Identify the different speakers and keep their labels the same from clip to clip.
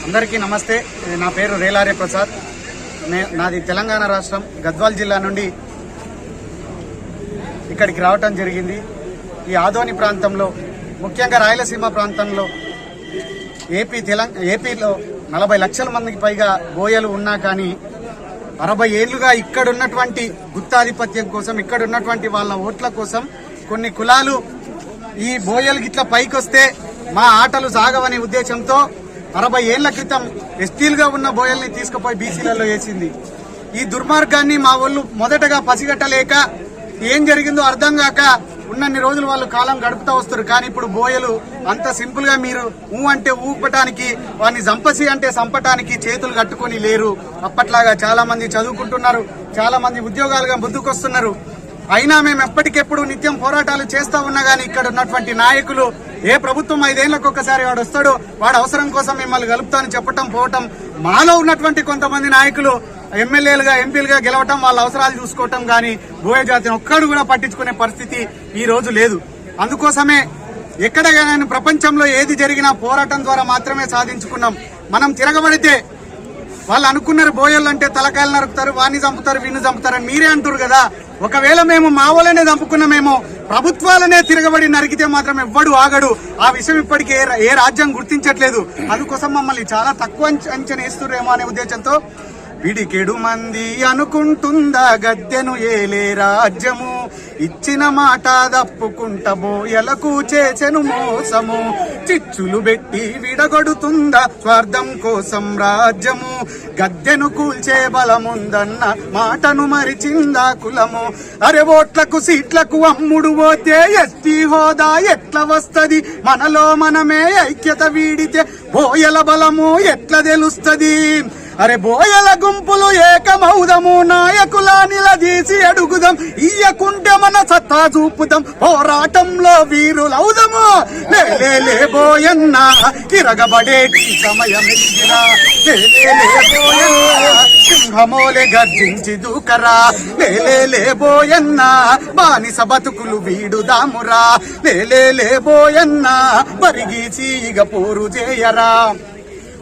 Speaker 1: అందరికీ నమస్తే. నా పేరు రేలారే ప్రసాద్. నాది తెలంగాణ రాష్ట్రం గద్వాల్ జిల్లా నుండి ఇక్కడికి రావటం జరిగింది. ఈ ఆదోని ప్రాంతంలో, ముఖ్యంగా రాయలసీమ ప్రాంతంలో ఏపీలో 40 లక్షల మందికి పైగా బోయలు ఉన్నా కానీ 60 ఏళ్లుగా ఇక్కడున్నటువంటి గుత్తాధిపత్యం కోసం, ఇక్కడున్నటువంటి వాళ్ళ ఓట్ల కోసం కొన్ని కులాలు ఈ బోయలు గిట్ల పైకొస్తే మా ఆటలు సాగవనే ఉద్దేశంతో 60 ఏళ్ల క్రితం ఎస్టీలుగా ఉన్న బోయల్ని తీసుకుపోయి బీసీలలో వేసింది. ఈ దుర్మార్గాన్ని మా వాళ్ళు మొదటగా పసిగట్టలేక ఏం జరిగిందో అర్థం కాక ఉన్నన్ని రోజులు వాళ్ళు కాలం గడుపుతా వస్తారు. కానీ ఇప్పుడు బోయలు అంత సింపుల్ గా మీరు ఊ అంటే ఊపటానికి, వాడిని సంపసి అంటే సంపటానికి చేతులు కట్టుకొని లేరు. అప్పట్లాగా చాలా మంది చదువుకుంటున్నారు, చాలా మంది ఉద్యోగాలుగా ముందుకొస్తున్నారు. అయినా మేము ఎప్పటికెప్పుడు నిత్యం పోరాటాలు చేస్తా ఉన్నా గానీ ఇక్కడ ఉన్నటువంటి నాయకులు, ఏ ప్రభుత్వం 5 ఏళ్లకు ఒక్కసారి వాడు వస్తాడో వాడు అవసరం కోసం మిమ్మల్ని కలుపుతానని చెప్పటం పోవటం, మాలో ఉన్నటువంటి కొంతమంది నాయకులు ఎమ్మెల్యేలుగా ఎంపీలుగా గెలవటం, వాళ్ళ అవసరాలు చూసుకోవటం గానీ బోయ జాతిని ఒక్కడు కూడా పట్టించుకునే పరిస్థితి ఈ రోజు లేదు. అందుకోసమే ఎక్కడైనా ప్రపంచంలో ఏది జరిగినా పోరాటం ద్వారా మాత్రమే సాధించుకున్నాం. మనం తిరగబడితే వాళ్ళు అనుకున్నారు బోయలు అంటే తలకాయలు నరుకుతారు, వాడిని చంపుతారు, వీడిని చంపుతారని మీరే అంటారు కదా. ఒకవేళ మేము మా వాళ్ళనే చంపుకున్నామేమో, ప్రభుత్వాలనే తిరగబడి నరికితే మాత్రం ఎవ్వడు ఆగడు. ఆ విషయం ఇప్పటికీ ఏ రాజ్యం గుర్తించట్లేదు. అందుకోసం మమ్మల్ని చాలా తక్కువ అంచనా వేస్తురేమో అనే ఉద్దేశంతో, పిడికెడు మంది అనుకుంటుందా గద్దెను ఏలే రాజ్యము, ఇచ్చిన మాట దప్పుకుంట బోయలకు చేచెను మోసము, చిచ్చులు పెట్టి విడగొడుతుందా స్వార్థం కోసం రాజ్యము, గద్దెను కూల్చే బలముందన్న మాటను మరిచిందా కులము, అరే ఓట్లకు సీట్లకు అమ్ముడు పోతే ఎస్టీ హోదా ఎట్లా వస్తది, మనలో మనమే ఐక్యత వీడితే బోయల బలము ఎట్లా తెలుస్తది, అరే బోయల గుంపులు ఏకమౌదము, నాయకుల నిలదీసి అడుగుదాం, ఇయ్యకుంటే మన సత్తా చూపుదాం, పోరాటంలో వీరులౌదము, లే బోయన్న తిరగబడేటి సమయమెదిగిరా, లే బోయన్న సింహమోలే గర్జించి దూకరా, లే బోయన్న బానిస బతుకులు వీడుదామురా, లే బోయన్న పరిగీసి ఇగ పోరు చేయరా.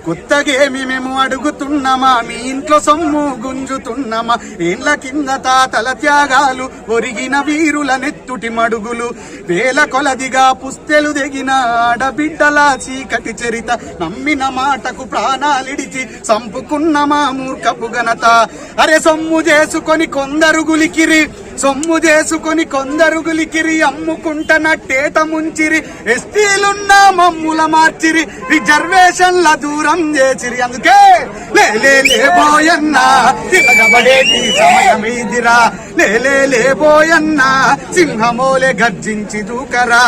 Speaker 1: కొత్తగేమి మేము అడుగుతున్నామా, మీ ఇంట్లో సొమ్ము గుంజుతున్నామా, ఏళ్ల కింద తాతల త్యాగాలు ఒరిగిన వీరుల నెత్తుటి మడుగులు, వేల కొలదిగా పుస్తెలు దిగిన ఆడబిడ్డల చీకటి చరిత, నమ్మిన మాటకు ప్రాణాలిడిచి చంపుకున్న మా మూర్ఖపు ఘనత, అరే సొమ్ము చేసుకొని కొందరు గులికిరి, సొమ్ము చేసుకొని కొందరు గులికిరి, అమ్ముకుంటనట్టేట ముంచిరి, ఎస్టీలున్న మమ్ముల మార్చిరి, రిజర్వేషన్ల దూరం చేసిరి, అందుకే లే బోయన్న తిరగబడేటి సమయమేదిరా, లే బోయన్న సింహమోలే గర్జించి దూకరా.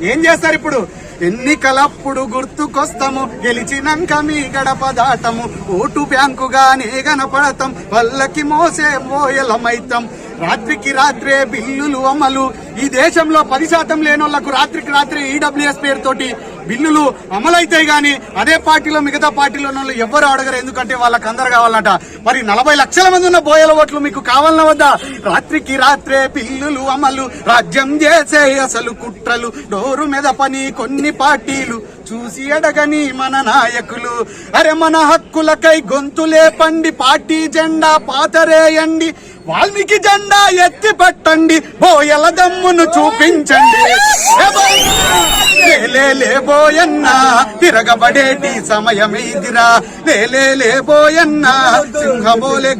Speaker 1: ఏం చేస్తారు ఇప్పుడు? ఎన్నికలప్పుడు గుర్తుకొస్తాము, గెలిచినాక మీ గడప దాటము, ఓటు బ్యాంకుగానే గనపడతాం, పల్లకి మోసే మోయలమైతాం, రాత్రికి రాత్రే బిల్లులు అమలు. ఈ దేశంలో 10% లేనోళ్లకు రాత్రికి రాత్రి ఈడబ్ల్యూఎస్ పేరుతోటి బిల్లులు అమలైతాయి గాని అదే పార్టీలో మిగతా పార్టీలో ఉన్న వాళ్ళు ఎవ్వరు అడగరు. ఎందుకంటే వాళ్ళకి అందరు కావాలట. మరి 40 లక్షల మంది ఉన్న బోయల ఓట్లు మీకు కావాలన్న వద్దా? రాత్రికి రాత్రే బిల్లులు అమలు, రాజ్యం చేసే అసలు కుట్రలు, డోరు మీద పని కొన్ని పార్టీలు, చూసి అడగని మన నాయకులు, అరే మన హక్కులకై గొంతులేపండి, పార్టీ జెండా పాతరేయండి, వాల్మీకి జెండా ఎత్తి పట్టండి, బోయల దమ్మును చూపించండి, లే బోయన్న తిరగబడేటి సమయమేదిరా, లే బోయన్న సింహమోలే